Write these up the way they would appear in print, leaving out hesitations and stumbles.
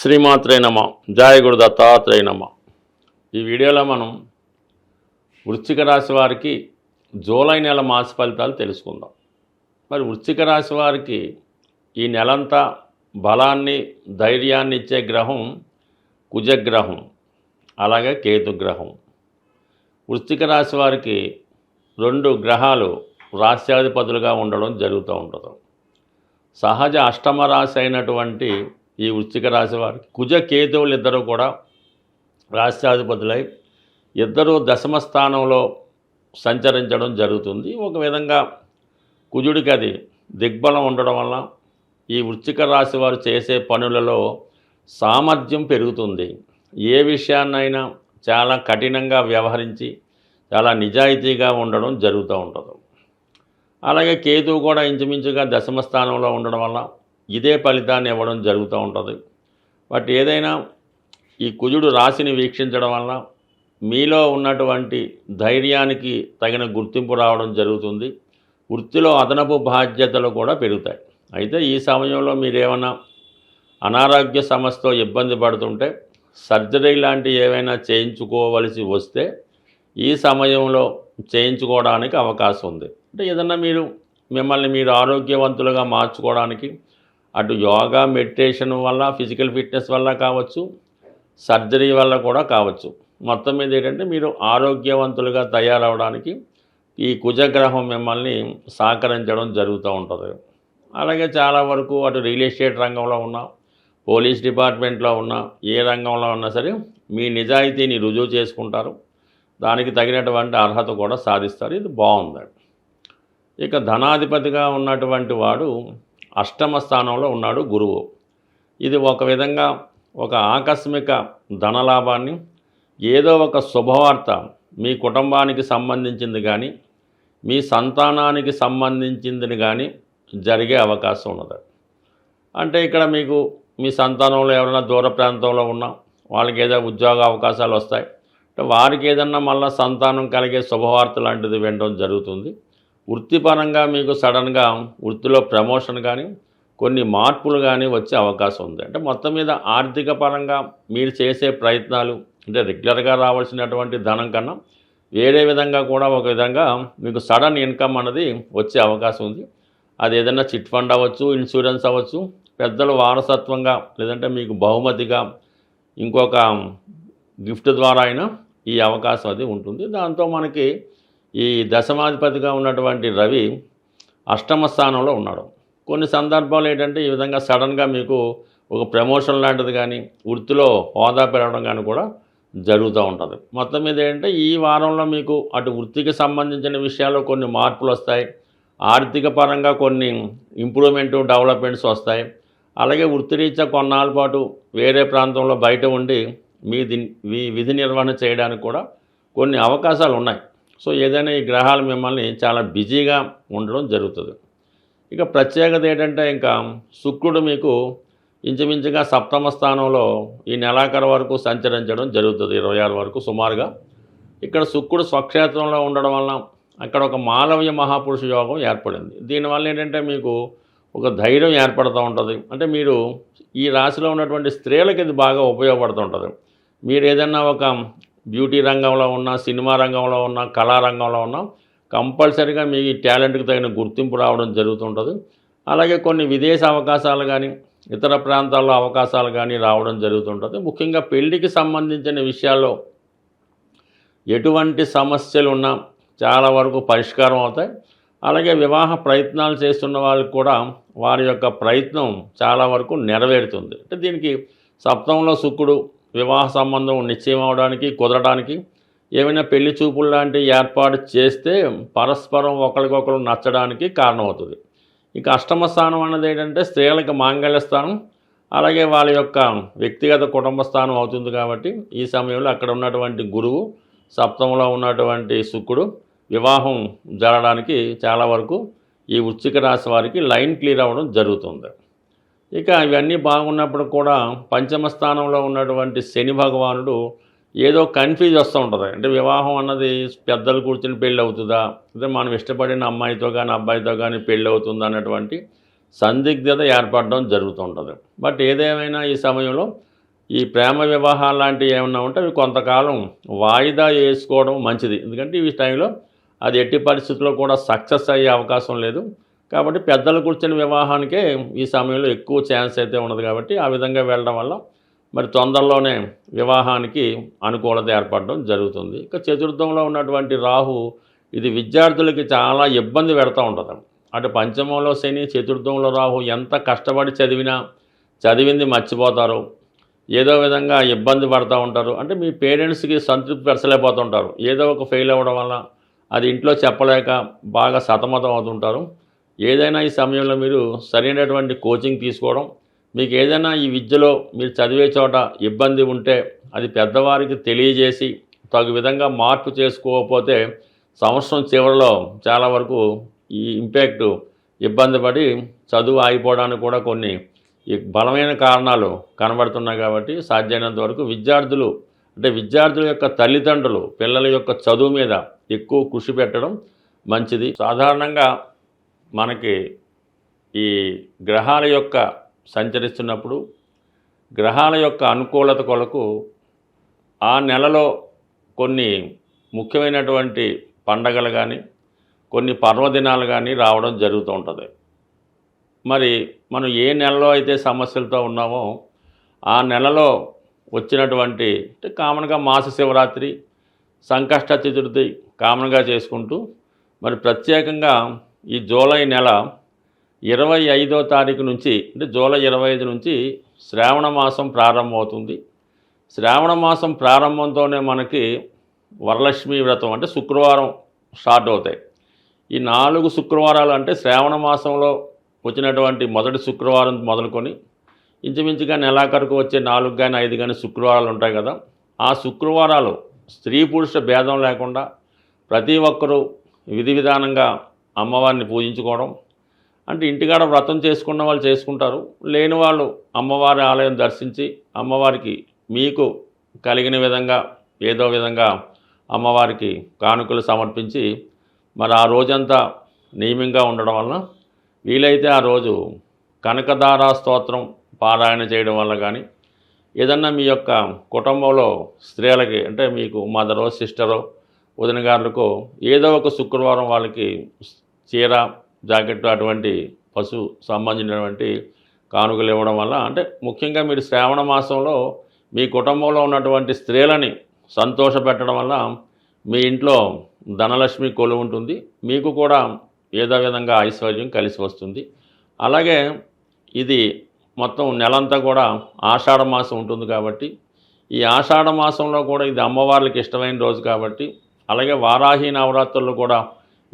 శ్రీమాత్రే నమ. జయ గురు దత్తాత్రేయ నమ. ఈ వీడియోలో మనం వృశ్చిక రాశి వారికి జూలై నెల మాస ఫలితాలు తెలుసుకుందాం. మరి వృశ్చిక రాశి వారికి ఈ నెలంతా బలాన్ని ధైర్యాన్ని ఇచ్చే గ్రహం కుజగ్రహం, అలాగే కేతుగ్రహం. వృశ్చిక రాశి వారికి రెండు గ్రహాలు రాశ్యాధిపతులుగా ఉండడం జరుగుతూ ఉంటుంది. సహజ అష్టమ రాశి అయినటువంటి ఈ వృశ్చిక రాశి వారికి కుజ కేతువులు ఇద్దరు కూడా రాశ్యాధిపతులై ఇద్దరు దశమ స్థానంలో సంచరించడం జరుగుతుంది. ఒక విధంగా కుజుడికి అది దిగ్బలం ఉండడం వల్ల ఈ వృశ్చిక రాశి వారు చేసే పనులలో సామర్థ్యం పెరుగుతుంది. ఏ విషయాన్నైనా చాలా కఠినంగా వ్యవహరించి చాలా నిజాయితీగా ఉండడం జరుగుతూ ఉంటుంది. అలాగే కేతువు కూడా ఇంచుమించుగా దశమ స్థానంలో ఉండడం వల్ల ఇదే ఫలితాన్ని ఇవ్వడం జరుగుతూ ఉంటుంది. బట్ ఏదైనా ఈ కుజుడు రాశిని వీక్షించడం వల్ల మీలో ఉన్నటువంటి ధైర్యానికి తగిన గుర్తింపు రావడం జరుగుతుంది. వృత్తిలో అదనపు బాధ్యతలు కూడా పెరుగుతాయి. అయితే ఈ సమయంలో మీరేమైనా అనారోగ్య సమస్యతో ఇబ్బంది పడుతుంటే సర్జరీ లాంటి ఏవైనా చేయించుకోవలసి వస్తే ఈ సమయంలో చేయించుకోవడానికి అవకాశం ఉంది. అంటే ఏదన్నా మిమ్మల్ని మీరు ఆరోగ్యవంతులుగా మార్చుకోవడానికి అటు యోగా మెడిటేషన్ వల్ల ఫిజికల్ ఫిట్నెస్ వల్ల కావచ్చు, సర్జరీ వల్ల కూడా కావచ్చు. మొత్తం మీద ఏంటంటే మీరు ఆరోగ్యవంతులుగా తయారవడానికి ఈ కుజగ్రహం మిమ్మల్ని సహకరించడం జరుగుతూ ఉంటుంది. అలాగే చాలా వరకు అటు రియల్ ఎస్టేట్ రంగంలో ఉన్నా, పోలీస్ డిపార్ట్మెంట్లో ఉన్నా, ఏ రంగంలో ఉన్నా సరే మీ నిజాయితీని రుజువు చేసుకుంటారు. దానికి తగినటువంటి అర్హత కూడా సాధిస్తారు. ఇది బాగుంది. ఇక ధనాధిపతిగా ఉన్నటువంటి వాడు అష్టమ స్థానంలో ఉన్నాడు గురువు. ఇది ఒక విధంగా ఒక ఆకస్మిక ధనలాభాన్ని, ఏదో ఒక శుభవార్త మీ కుటుంబానికి సంబంధించింది కానీ మీ సంతానానికి సంబంధించింది కానీ జరిగే అవకాశం ఉన్నది. అంటే ఇక్కడ మీకు మీ సంతానంలో ఎవరైనా దూర ప్రాంతంలో ఉన్నా వాళ్ళకి ఏదో ఉద్యోగ అవకాశాలు వస్తాయి. అంటే వారికి ఏదన్నా మళ్ళీ సంతానం కలిగే శుభవార్త లాంటిది వినడం జరుగుతుంది. వృత్తిపరంగా మీకు సడన్గా వృత్తిలో ప్రమోషన్ కానీ కొన్ని మార్పులు కానీ వచ్చే అవకాశం ఉంది. అంటే మొత్తం మీద ఆర్థిక పరంగా మీరు చేసే ప్రయత్నాలు అంటే రెగ్యులర్గా రావాల్సినటువంటి ధనం కన్నా వేరే విధంగా కూడా ఒక విధంగా మీకు సడన్ ఇన్కమ్ అన్నది వచ్చే అవకాశం ఉంది. అది ఏదైనా చిట్ ఫండ్ అవ్వచ్చు, ఇన్సూరెన్స్ అవ్వచ్చు, పెద్దలు వారసత్వంగా లేదంటే మీకు బహుమతిగా ఇంకొక గిఫ్ట్ ద్వారా అయినా ఈ అవకాశం అది ఉంటుంది. దాంతో మనకి ఈ దశమాధిపతిగా ఉన్నటువంటి రవి అష్టమ స్థానంలో ఉన్నాడు. కొన్ని సందర్భాలు ఏంటంటే ఈ విధంగా సడన్గా మీకు ఒక ప్రమోషన్ లాంటిది కానీ వృత్తిలో హోదా పెరగడం కానీ కూడా జరుగుతూ ఉంటుంది. మొత్తం మీద ఏంటంటే ఈ వారంలో మీకు అటు వృత్తికి సంబంధించిన విషయాల్లో కొన్ని మార్పులు వస్తాయి, ఆర్థిక పరంగా కొన్ని ఇంప్రూవ్మెంటు డెవలప్మెంట్స్ వస్తాయి. అలాగే వృత్తిరీత్యా కొన్నాళ్ళ పాటు వేరే ప్రాంతంలో బయట ఉండి మీ విధి నిర్వహణ చేయడానికి కూడా కొన్ని అవకాశాలు ఉన్నాయి. సో ఏదైనా ఈ గ్రహాలు మిమ్మల్ని చాలా బిజీగా ఉండడం జరుగుతుంది. ఇక ప్రత్యేకత ఏంటంటే ఇంకా శుక్రుడు మీకు ఇంచుమించుగా సప్తమ స్థానంలో ఈ నెలాఖరు వరకు సంచరించడం జరుగుతుంది, 26 వరకు సుమారుగా. ఇక్కడ శుక్రుడు స్వక్షేత్రంలో ఉండడం వల్ల అక్కడ ఒక మాలవ్య మహాపురుష యోగం ఏర్పడింది. దీనివల్ల ఏంటంటే మీకు ఒక ధైర్యం ఏర్పడుతూ ఉంటుంది. అంటే మీరు ఈ రాశిలో ఉన్నటువంటి స్త్రీలకు ఇది బాగా ఉపయోగపడుతూ ఉంటుంది. మీరు ఏదన్నా ఒక బ్యూటీ రంగంలో ఉన్న, సినిమా రంగంలో ఉన్న, కళారంగంలో ఉన్న కంపల్సరీగా మీ టాలెంట్కి తగిన గుర్తింపు రావడం జరుగుతుంటుంది. అలాగే కొన్ని విదేశీ అవకాశాలు కానీ ఇతర ప్రాంతాల్లో అవకాశాలు కానీ రావడం జరుగుతుంటుంది. ముఖ్యంగా పెళ్లికి సంబంధించిన విషయాల్లో ఎటువంటి సమస్యలు ఉన్నా చాలా వరకు పరిష్కారం అవుతాయి. అలాగే వివాహ ప్రయత్నాలు చేస్తున్న వాళ్ళకి కూడా వారి యొక్క ప్రయత్నం చాలా వరకు నెరవేరుతుంది. అంటే దీనికి సప్తమంలో శుక్రుడు వివాహ సంబంధం నిశ్చయం అవడానికి కుదరడానికి, ఏమైనా పెళ్లి చూపులు లాంటివి ఏర్పాటు చేస్తే పరస్పరం ఒకరికొకరు నచ్చడానికి కారణమవుతుంది. ఇక అష్టమ స్థానం అన్నది ఏంటంటే స్త్రీలకు మాంగళ్య స్థానం, అలాగే వాళ్ళ యొక్క వ్యక్తిగత కుటుంబ స్థానం అవుతుంది. కాబట్టి ఈ సమయంలో అక్కడ ఉన్నటువంటి గురువు, సప్తమంలో ఉన్నటువంటి శుక్రుడు వివాహం జరగడానికి చాలా వరకు ఈ వృశ్చిక రాశి వారికి లైన్ క్లియర్ అవ్వడం జరుగుతుంది. ఇక ఇవన్నీ బాగున్నప్పుడు కూడా పంచమ స్థానంలో ఉన్నటువంటి శని భగవానుడు ఏదో కన్ఫ్యూజ్ వస్తూ ఉంటుంది. అంటే వివాహం అన్నది పెద్దలు కూర్చుని పెళ్ళి అవుతుందా, అంటే మనం ఇష్టపడిన అమ్మాయితో కానీ అబ్బాయితో కానీ పెళ్ళి అవుతుందా అన్నటువంటి సందిగ్ధత ఏర్పడడం జరుగుతూ ఉంటుంది. బట్ ఏదేమైనా ఈ సమయంలో ఈ ప్రేమ వివాహాలు లాంటివి ఏమన్నా ఉంటే అవి కొంతకాలం వాయిదా వేసుకోవడం మంచిది. ఎందుకంటే ఈ టైంలో అది ఎట్టి పరిస్థితుల్లో కూడా సక్సెస్ అయ్యే అవకాశం లేదు. కాబట్టి పెద్దలు కూర్చొని వివాహానికే ఈ సమయంలో ఎక్కువ ఛాన్స్ అయితే ఉన్నది. కాబట్టి ఆ విధంగా వెళ్ళడం వల్ల మరి తొందరలోనే వివాహానికి అనుకూలత ఏర్పడడం జరుగుతుంది. ఇక చతుర్థంలో ఉన్నటువంటి రాహు ఇది విద్యార్థులకి చాలా ఇబ్బంది పెడతా ఉంటుంది. అటు పంచమంలో శని, చతుర్థంలో రాహు ఎంత కష్టపడి చదివినా చదివింది మర్చిపోతారు. ఏదో విధంగా ఇబ్బంది పడుతూ ఉంటారు. అంటే మీ పేరెంట్స్కి సంతృప్తి పరచలేకపోతుంటారు. ఏదో ఒక ఫెయిల్ అవ్వడం వల్ల అది ఇంట్లో చెప్పలేక బాగా సతమతం అవుతుంటారు. ఏదైనా ఈ సమయంలో మీరు సరైనటువంటి కోచింగ్ తీసుకోవడం, మీకు ఏదైనా ఈ విద్యలో మీరు చదివే చోట ఇబ్బంది ఉంటే అది పెద్దవారికి తెలియజేసి తగు విధంగా మార్పు చేసుకోకపోతే సంవత్సరం చివరిలో చాలా వరకు ఈ ఇంపాక్ట్ ఇబ్బంది పడి చదువు ఆగిపోవడానికి కూడా కొన్ని ఈ బలమైన కారణాలు కనబడుతున్నాయి. కాబట్టి సాధ్యమైనంత వరకు విద్యార్థుల యొక్క తల్లిదండ్రులు పిల్లల యొక్క చదువు మీద ఎక్కువ కృషి పెట్టడం మంచిది. సాధారణంగా మనకి ఈ గ్రహాల యొక్క సంచరిస్తున్నప్పుడు గ్రహాల యొక్క అనుకూలత కొరకు ఆ నెలలో కొన్ని ముఖ్యమైనటువంటి పండగలు కానీ కొన్ని పర్వదినాలు కానీ రావడం జరుగుతూ ఉంటుంది. మరి మనం ఏ నెలలో అయితే సమస్యలతో ఉన్నామో ఆ నెలలో వచ్చినటువంటి కామన్గా మాస శివరాత్రి, సంకష్ట చతుర్థి కామన్గా చేసుకుంటూ మరి ప్రత్యేకంగా ఈ జూలై నెల 25వ తారీఖు నుంచి అంటే జూలై 25 నుంచి శ్రావణ మాసం ప్రారంభమవుతుంది. శ్రావణ మాసం ప్రారంభంతోనే మనకి వరలక్ష్మి వ్రతం అంటే శుక్రవారం స్టార్ట్ అవుతాయి. ఈ 4 శుక్రవారాలు అంటే శ్రావణ మాసంలో వచ్చినటువంటి మొదటి శుక్రవారం మొదలుకొని ఇంచుమించుగా నెలాఖరుకు వచ్చే 4 కానీ 5 కానీ శుక్రవారాలు ఉంటాయి కదా. ఆ శుక్రవారాలు స్త్రీ పురుష భేదం లేకుండా ప్రతి ఒక్కరూ విధి విధానంగా అమ్మవారిని పూజించుకోవడం, అంటే ఇంటికాడ వ్రతం చేసుకున్న వాళ్ళు చేసుకుంటారు, లేని వాళ్ళు అమ్మవారి ఆలయం దర్శించి అమ్మవారికి మీకు కలిగిన విధంగా ఏదో విధంగా అమ్మవారికి కానుకలు సమర్పించి మరి ఆ రోజంతా నియమంగా ఉండడం వలన వీలైతే ఆ రోజు కనకదార స్తోత్రం పారాయణ చేయడం వల్ల కానీ ఏదన్నా మీ యొక్క కుటుంబంలో స్త్రీలకి అంటే మీకు మదరో సిస్టరో వదిన గారులకో ఏదో ఒక శుక్రవారం వాళ్ళకి చీర జాకెట్ అటువంటి పశు సంబంధించినటువంటి కానుకలు ఇవ్వడం వల్ల అంటే ముఖ్యంగా మీరు శ్రావణ మాసంలో మీ కుటుంబంలో ఉన్నటువంటి స్త్రీలని సంతోషపెట్టడం వల్ల మీ ఇంట్లో ధనలక్ష్మి కొలువు ఉంటుంది, మీకు కూడా ఏదో విధంగా ఐశ్వర్యం కలిసి వస్తుంది. అలాగే ఇది మొత్తం నెలంతా కూడా ఆషాఢ మాసం ఉంటుంది కాబట్టి ఈ ఆషాఢ మాసంలో కూడా ఇది అమ్మవార్లకి ఇష్టమైన రోజు కాబట్టి అలాగే వారాహి నవరాత్రులు కూడా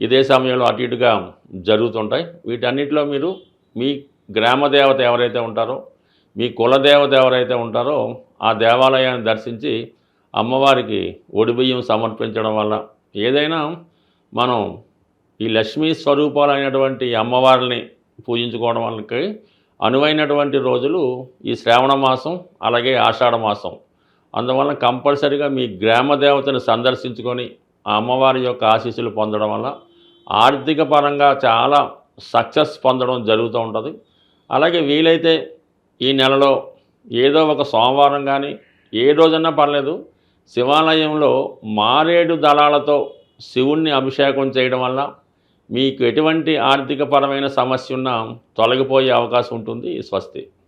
ఇదే సమయంలో అటు ఇటుగా జరుగుతుంటాయి. వీటన్నిటిలో మీరు మీ గ్రామదేవత ఎవరైతే ఉంటారో మీ కులదేవత ఎవరైతే ఉంటారో ఆ దేవాలయాన్ని దర్శించి అమ్మవారికి ఒడిబియ్యం సమర్పించడం వల్ల ఏదైనా మనం ఈ లక్ష్మీ స్వరూపాలైనటువంటి అమ్మవారిని పూజించుకోవడం వల్లకి అనువైనటువంటి రోజులు ఈ శ్రావణ మాసం అలాగే ఆషాఢ మాసం. అందువల్ల కంపల్సరిగా మీ గ్రామ దేవతను సందర్శించుకొని ఆ అమ్మవారి యొక్క ఆశీస్సులు పొందడం వల్ల ఆర్థిక పరంగా చాలా సక్సెస్ పొందడం జరుగుతూ ఉంటుంది. అలాగే వీలైతే ఈ నెలలో ఏదో ఒక సోమవారం కానీ ఏ రోజన్నా పర్లేదు శివాలయంలో మారేడు దళాలతో శివుణ్ణి అభిషేకం చేయడం వల్ల మీకు ఎటువంటి ఆర్థికపరమైన సమస్య ఉన్నా తొలగిపోయే అవకాశం ఉంటుంది. స్వస్తి.